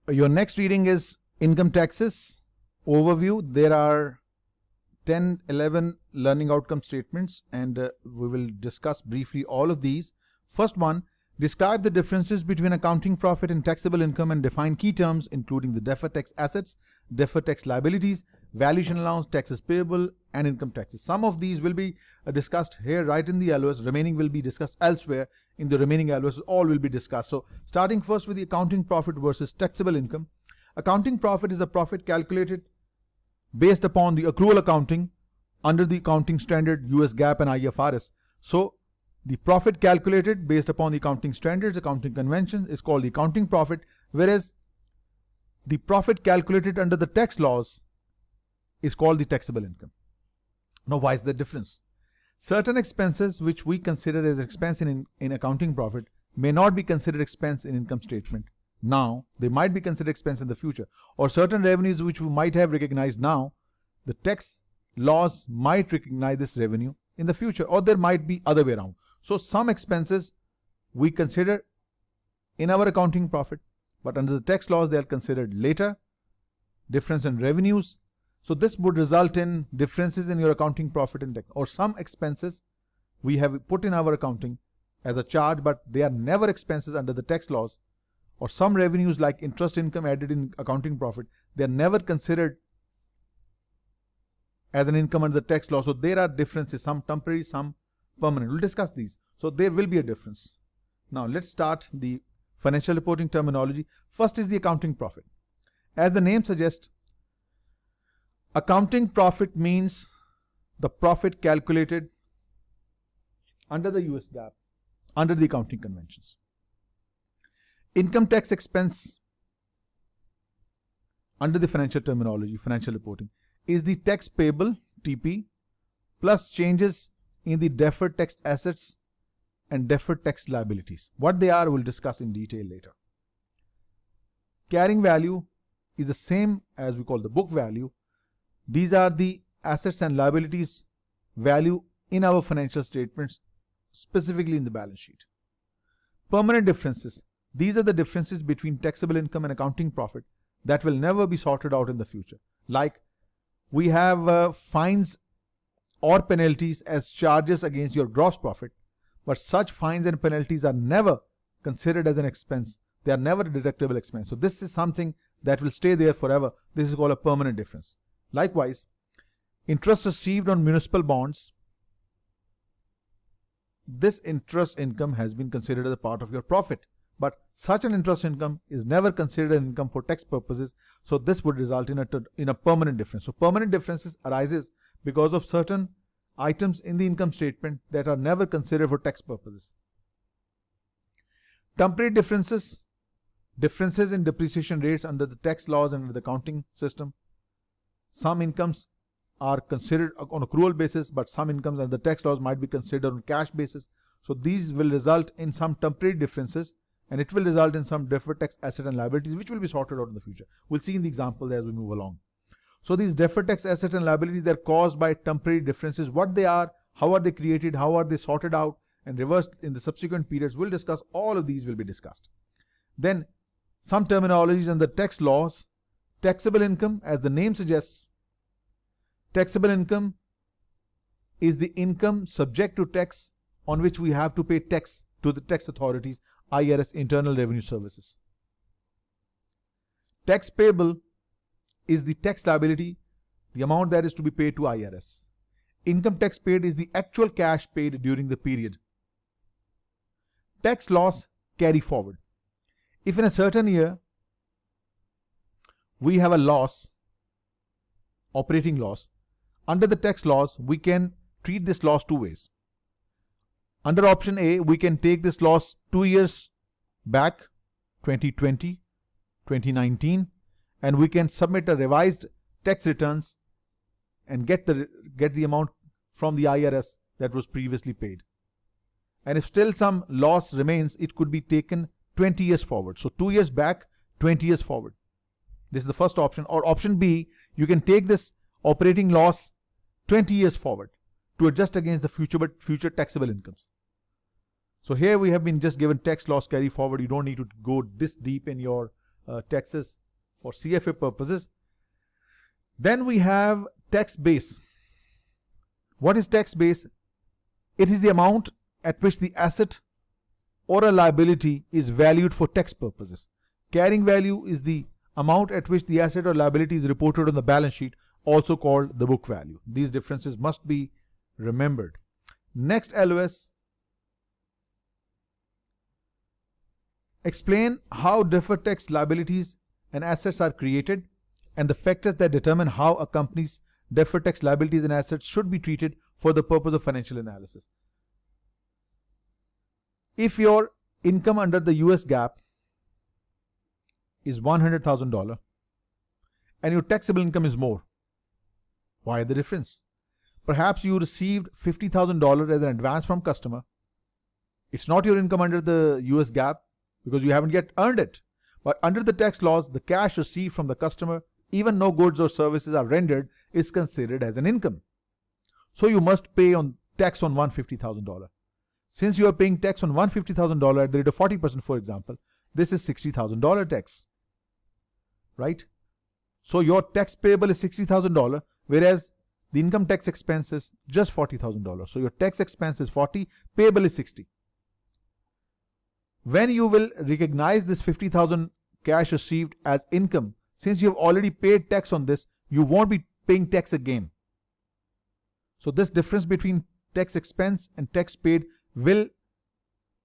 Your next reading is income taxes overview. There are 10, 11 learning outcome statements, and we will discuss briefly all of these. First one, describe the differences between accounting profit and taxable income and define key terms including the deferred tax assets, deferred tax liabilities, valuation allowance, taxes payable, and income taxes. Some of these will be discussed here right in the LOS. Remaining will be discussed elsewhere in the remaining LOS. All will be discussed. So starting first with the accounting profit versus taxable income. Accounting profit is a profit calculated based upon the accrual accounting under the accounting standard US GAAP and IFRS. So the profit calculated based upon the accounting standards, accounting conventions is called the accounting profit, whereas the profit calculated under the tax laws is called the taxable income. Now, why is the difference? Certain expenses which we consider as expense in accounting profit may not be considered expense in income statement. Now, they might be considered expense in the future. Or certain revenues which we might have recognized now, the tax laws might recognize this revenue in the future, or there might be other way around. So some expenses we consider in our accounting profit, but under the tax laws they are considered later. Difference in revenues. So this would result in differences in your accounting profit and tax. Or some expenses we have put in our accounting as a charge, but they are never expenses under the tax laws. Or some revenues like interest income added in accounting profit, they are never considered as an income under the tax law. So there are differences, some temporary, some permanent. We'll discuss these. So there will be a difference. Now let's start the financial reporting terminology. First is the accounting profit. As the name suggests, accounting profit means the profit calculated under the US GAAP, under the accounting conventions. Income tax expense under the financial terminology, financial reporting, is the tax payable, TP, plus changes in the deferred tax assets and deferred tax liabilities. What they are, we'll discuss in detail later. Carrying value is the same as we call the book value. These are the assets and liabilities value in our financial statements, specifically in the balance sheet. Permanent differences. These are the differences between taxable income and accounting profit that will never be sorted out in the future. Like we have fines or penalties as charges against your gross profit, but such fines and penalties are never considered as an expense. They are never a deductible expense. So this is something that will stay there forever. This is called a permanent difference. Likewise, interest received on municipal bonds, this interest income has been considered as a part of your profit, but such an interest income is never considered an income for tax purposes. So this would result in a permanent difference. So permanent differences arises because of certain items in the income statement that are never considered for tax purposes. Temporary differences, differences in depreciation rates under the tax laws and under the accounting system. Some incomes are considered on accrual basis, but some incomes under the tax laws might be considered on cash basis. So these will result in some temporary differences, and it will result in some deferred tax asset and liabilities which will be sorted out in the future. We'll see in the example as we move along. So these deferred tax asset and liabilities, they're caused by temporary differences. What they are, how are they created, how are they sorted out and reversed in the subsequent periods. We'll discuss all of these will be discussed. Then some terminologies in the tax laws. Taxable income, as the name suggests, taxable income is the income subject to tax on which we have to pay tax to the tax authorities, IRS, Internal Revenue Services. Tax payable is the tax liability, the amount that is to be paid to IRS. Income tax paid is the actual cash paid during the period. Tax loss carry forward. If in a certain year we have a loss, operating loss, under the tax laws we can treat this loss two ways. Under option A, we can take this loss 2 years back, 2020, 2019, and we can submit a revised tax returns and get the amount from the IRS that was previously paid. And if still some loss remains, it could be taken 20 years forward. So 2 years back, 20 years forward. This is the first option. Or option B, you can take this operating loss 20 years forward to adjust against the future taxable incomes. So here we have been just given tax loss carry forward. You don't need to go this deep in your taxes for CFA purposes. Then we have tax base. What is tax base? It is the amount at which the asset or a liability is valued for tax purposes. Carrying value is the amount at which the asset or liability is reported on the balance sheet, also called the book value. These differences must be remembered. Next LOS. Explain how deferred tax liabilities and assets are created and the factors that determine how a company's deferred tax liabilities and assets should be treated for the purpose of financial analysis. If your income under the US GAAP is $100,000 and your taxable income is more, why the difference? Perhaps you received $50,000 as an advance from customer. It's not your income under the US GAAP because you haven't yet earned it. But under the tax laws, the cash received from the customer, even no goods or services are rendered, is considered as an income. So you must pay tax on $150,000. Since you are paying tax on $150,000 at the rate of 40%, for example, this is $60,000 tax, right? So your tax payable is $60,000, whereas the income tax expense is just $40,000. So your tax expense is 40, payable is 60. When you will recognize this 50,000 cash received as income, since you have already paid tax on this, you won't be paying tax again. So this difference between tax expense and tax paid will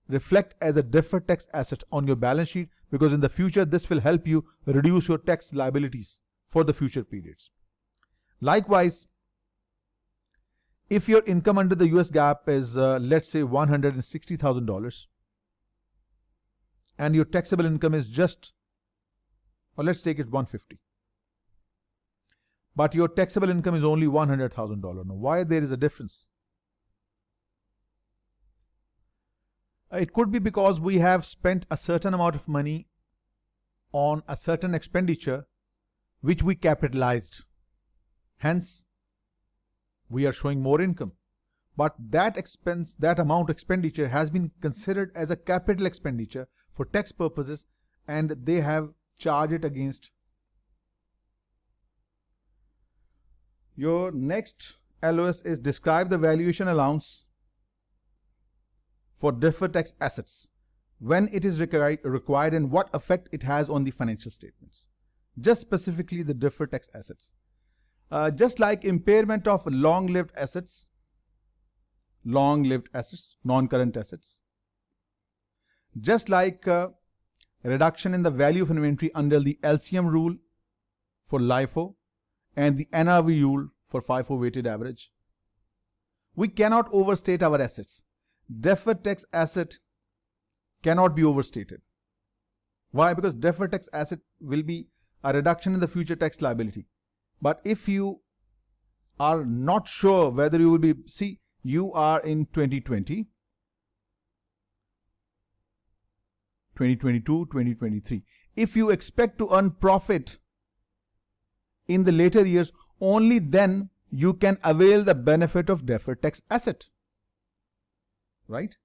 reflect as a deferred tax asset on your balance sheet, because in the future this will help you reduce your tax liabilities for the future periods. Likewise, if your income under the US GAAP is let's say $160,000 and your taxable income is just, or let's take it 150, but your taxable income is only $100,000. Now, why there is a difference? It could be because we have spent a certain amount of money on a certain expenditure which we capitalized. Hence, we are showing more income. But that expense, that amount expenditure has been considered as a capital expenditure for tax purposes, and they have charged it against. Your next LOS is describe the valuation allowance for deferred tax assets, when it is required and what effect it has on the financial statements. Just specifically the deferred tax assets. Just like impairment of long-lived assets, non-current assets. Just like reduction in the value of inventory under the LCM rule for LIFO and the NRV rule for FIFO weighted average. We cannot overstate our assets. Deferred tax asset cannot be overstated. Why? Because deferred tax asset will be a reduction in the future tax liability. But if you are not sure whether you will be, see, you are in 2020, 2022, 2023. If you expect to earn profit in the later years, only then you can avail the benefit of deferred tax asset. Right?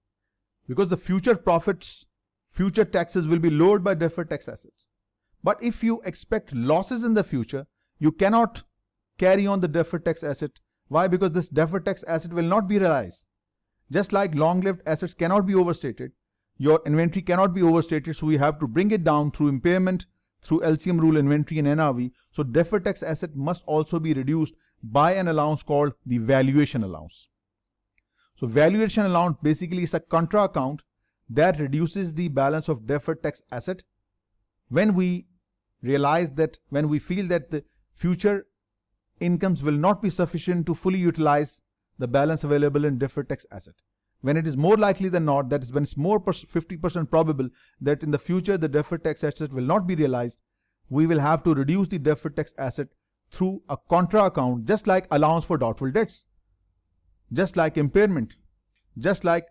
Because the future profits, future taxes will be lowered by deferred tax assets. But if you expect losses in the future, you cannot carry on the deferred tax asset. Why? Because this deferred tax asset will not be realized. Just like long-lived assets cannot be overstated, your inventory cannot be overstated, so we have to bring it down through impairment, through LCM rule, inventory and NRV. So deferred tax asset must also be reduced by an allowance called the valuation allowance. So valuation allowance basically is a contra account that reduces the balance of deferred tax asset when we realize that, when we feel that the future incomes will not be sufficient to fully utilize the balance available in deferred tax asset. When it is more likely than not, that is when it's more 50% probable that in the future the deferred tax asset will not be realized, we will have to reduce the deferred tax asset through a contra account, just like allowance for doubtful debts, just like impairment, just like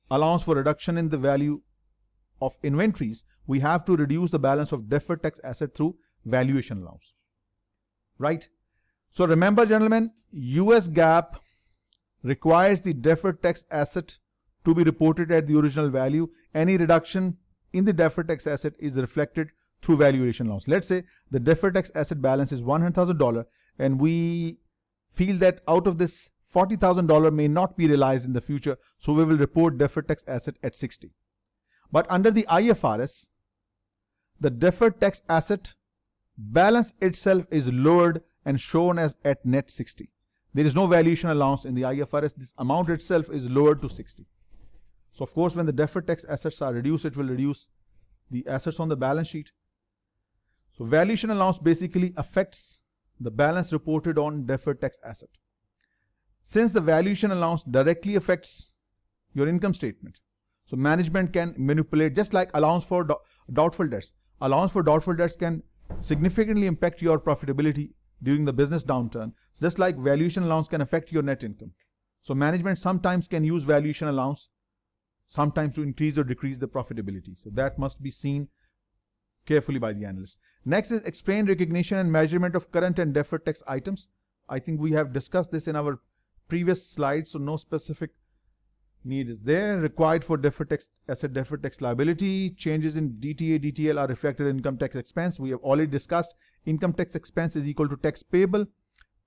allowance for reduction in the value of inventories. We have to reduce the balance of deferred tax asset through valuation allowance. Right? So remember, gentlemen, US GAAP requires the deferred tax asset to be reported at the original value. Any reduction in the deferred tax asset is reflected through valuation allowance. Let's say the deferred tax asset balance is $100,000 and we feel that out of this $40,000 may not be realized in the future, so we will report deferred tax asset at 60. But under the IFRS, the deferred tax asset balance itself is lowered and shown as at net 60. There is no valuation allowance in the IFRS. This amount itself is lowered to 60. So of course, when the deferred tax assets are reduced, it will reduce the assets on the balance sheet. So valuation allowance basically affects the balance reported on deferred tax asset. Since the valuation allowance directly affects your income statement, so management can manipulate, just like allowance for doubtful debts. Allowance for doubtful debts can significantly impact your profitability during the business downturn, just like valuation allowance can affect your net income. So management sometimes can use valuation allowance, sometimes to increase or decrease the profitability. So that must be seen carefully by the analyst. Next is explain recognition and measurement of current and deferred tax items. I think we have discussed this in our previous slides, so no specific need is there. Required for deferred tax asset, deferred tax liability. Changes in DTA, DTL are reflected in income tax expense. We have already discussed income tax expense is equal to tax payable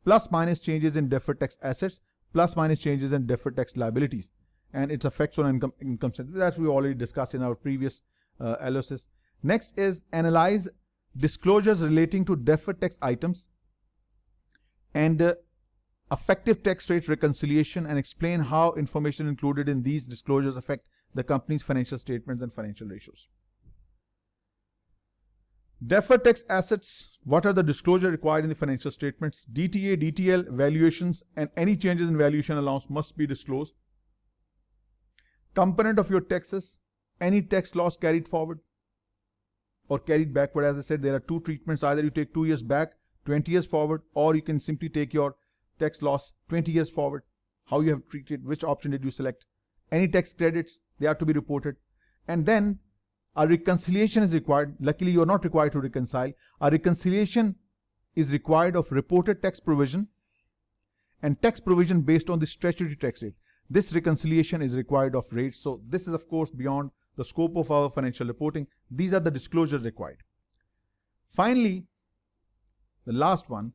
plus minus changes in deferred tax assets plus minus changes in deferred tax liabilities and its effects on income statement. That we already discussed in our previous analysis. Next is analyze disclosures relating to deferred tax items and effective tax rate reconciliation, and explain how information included in these disclosures affect the company's financial statements and financial ratios. Deferred tax assets, what are the disclosure required in the financial statements? DTA, DTL, valuations, and any changes in valuation allowance must be disclosed. Component of your taxes, any tax loss carried forward or carried backward. As I said, there are two treatments. Either you take 2 years back, 20 years forward, or you can simply take your tax loss 20 years forward. How you have treated, which option did you select? Any tax credits, they are to be reported. And then a reconciliation is required. Luckily, you are not required to reconcile. A reconciliation is required of reported tax provision and tax provision based on the statutory tax rate. This reconciliation is required of rates. So this is of course beyond the scope of our financial reporting. These are the disclosures required. Finally, the last one,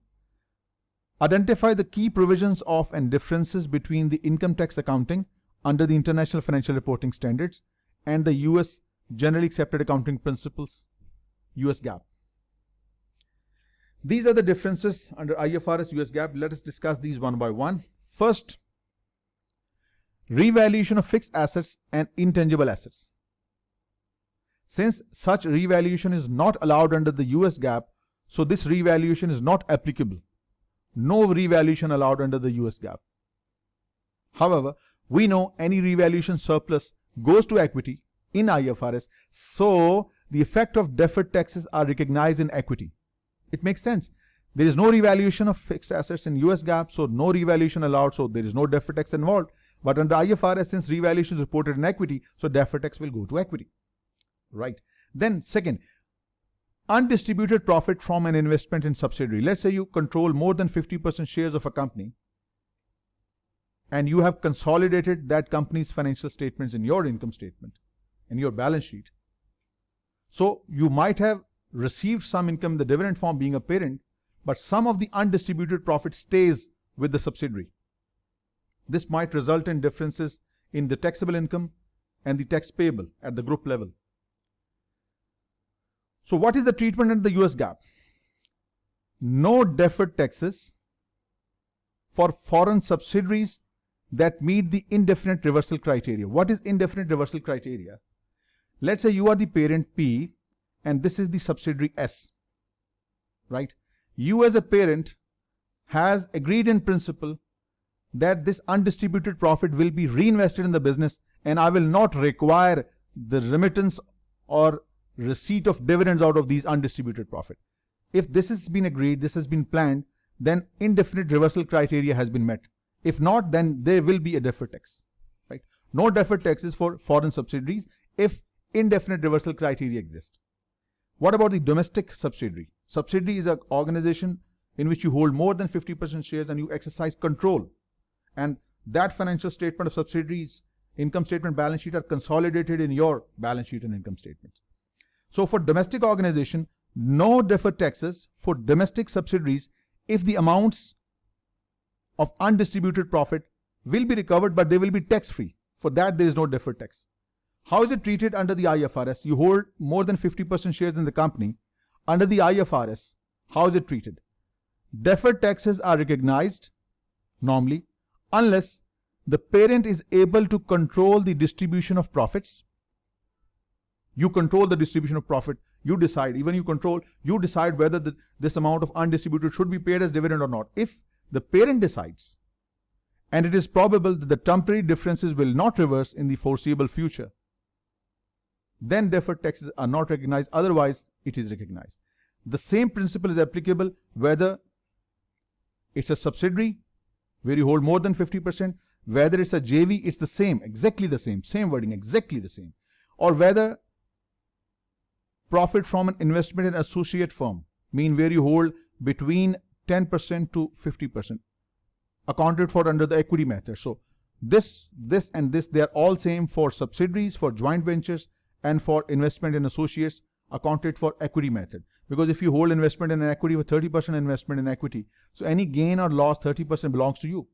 identify the key provisions of and differences between the income tax accounting under the International Financial Reporting Standards and the US Generally Accepted Accounting Principles, US GAAP. These are the differences under IFRS, US GAAP. Let us discuss these one by one. First, revaluation of fixed assets and intangible assets. Since such revaluation is not allowed under the US GAAP, so this revaluation is not applicable. No revaluation allowed under the US GAAP. However, we know any revaluation surplus goes to equity in IFRS, so the effect of deferred taxes are recognized in equity. It makes sense. There is no revaluation of fixed assets in US GAAP, so no revaluation allowed, so there is no deferred tax involved. But under IFRS, since revaluation is reported in equity, so deferred tax will go to equity. Right. Then second, undistributed profit from an investment in subsidiary. Let's say you control more than 50% shares of a company and you have consolidated that company's financial statements in your income statement, in your balance sheet. So you might have received some income in the dividend form being a parent, but some of the undistributed profit stays with the subsidiary. This might result in differences in the taxable income and the tax payable at the group level. So what is the treatment under the US GAAP? No deferred taxes for foreign subsidiaries that meet the indefinite reversal criteria. What is indefinite reversal criteria? Let's say you are the parent P and this is the subsidiary S, right? You as a parent has agreed in principle that this undistributed profit will be reinvested in the business and I will not require the remittance or receipt of dividends out of these undistributed profit. If this has been agreed, this has been planned, then indefinite reversal criteria has been met. If not, then there will be a deferred tax, right? No deferred taxes for foreign subsidiaries if indefinite reversal criteria exist. What about the domestic subsidiary? Subsidiary is an organization in which you hold more than 50% shares and you exercise control. And that financial statement of subsidiaries, income statement, balance sheet are consolidated in your balance sheet and income statements. So for domestic organization, no deferred taxes for domestic subsidiaries if the amounts of undistributed profit will be recovered, but they will be tax-free. For that, there is no deferred tax. How is it treated under the IFRS? You hold more than 50% shares in the company. Under the IFRS, how is it treated? Deferred taxes are recognized normally unless the parent is able to control the distribution of profits. You control the distribution of profit. You decide, even you decide whether this amount of undistributed should be paid as dividend or not. If the parent decides, and it is probable that the temporary differences will not reverse in the foreseeable future, then deferred taxes are not recognized, otherwise it is recognized. The same principle is applicable whether it's a subsidiary where you hold more than 50%, whether it's a JV, it's the same, exactly the same wording, exactly the same, or whether profit from an investment in associate firm, mean where you hold between 10% to 50%, accounted for under the equity method. So this and this, they are all same for subsidiaries, for joint ventures, and for investment in associates, accounted for equity method. Because if you hold investment in an equity with 30% investment in equity, so any gain or loss, 30% belongs to you.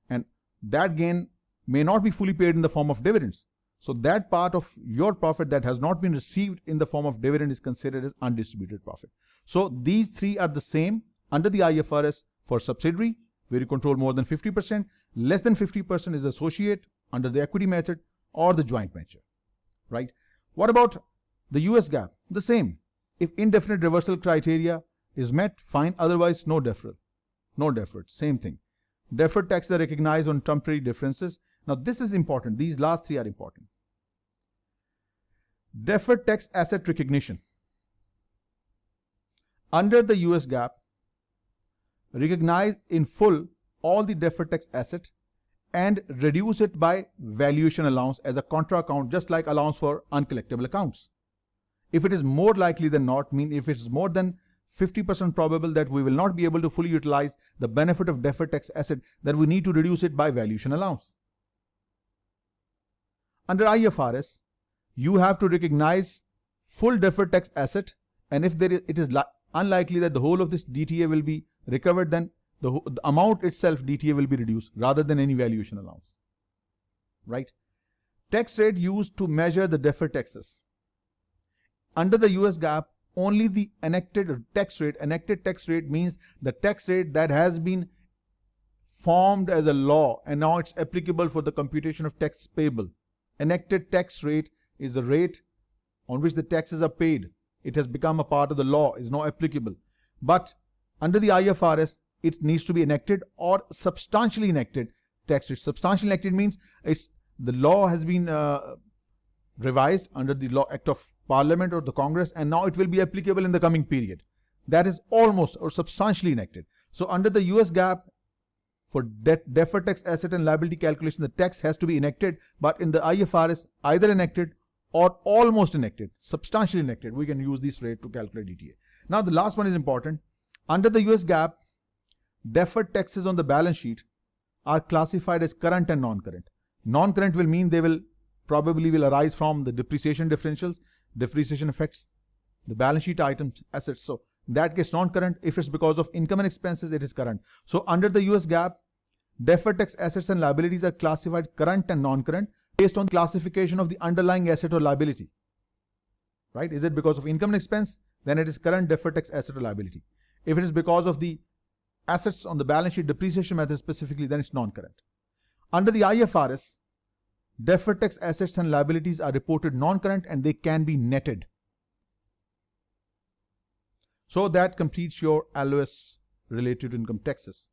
And that gain may not be fully paid in the form of dividends. So that part of your profit that has not been received in the form of dividend is considered as undistributed profit. So these three are the same under the IFRS for subsidiary, where you control more than 50%, less than 50% is associate under the equity method, or the joint venture, right? What about the US GAAP? The same. If indefinite reversal criteria is met, fine, otherwise no deferral. No deferred, same thing. Deferred taxes are recognized on temporary differences. Now this is important. These last three are important. Deferred tax asset recognition. Under the US GAAP, recognize in full all the deferred tax asset and reduce it by valuation allowance as a contra account, just like allowance for uncollectible accounts. If it is more likely than not, mean if it is more than 50% probable that we will not be able to fully utilize the benefit of deferred tax asset, then we need to reduce it by valuation allowance. Under IFRS, you have to recognize full deferred tax asset, and if it is unlikely that the whole of this DTA will be recovered, then the amount itself DTA will be reduced rather than any valuation allowance, right? Tax rate used to measure the deferred taxes. Under the US GAAP, only the enacted tax rate means the tax rate that has been formed as a law and now it's applicable for the computation of tax payable. Enacted tax rate is a rate on which the taxes are paid. It has become a part of the law, is now applicable. But under the IFRS, it needs to be enacted or substantially enacted tax rate. Substantially enacted means the law has been revised under the Law Act of Parliament or the Congress, and now it will be applicable in the coming period. That is almost or substantially enacted. So under the US GAAP, for deferred tax asset and liability calculation, the tax has to be enacted, but in the IFRS, either enacted or almost enacted, substantially enacted. We can use this rate to calculate DTA. Now the last one is important. Under the US GAAP, deferred taxes on the balance sheet are classified as current and non-current. Non-current will mean they will probably arise from the depreciation differentials. Depreciation affects the balance sheet items, assets. So that gets non-current. If it's because of income and expenses, it is current. So under the US GAAP, deferred tax assets and liabilities are classified current and non-current based on classification of the underlying asset or liability, right? Is it because of income and expense? Then it is current deferred tax asset or liability. If it is because of the assets on the balance sheet depreciation method specifically, then it's non-current. Under the IFRS, deferred tax assets and liabilities are reported non-current and they can be netted. So that completes your LOS related to income taxes.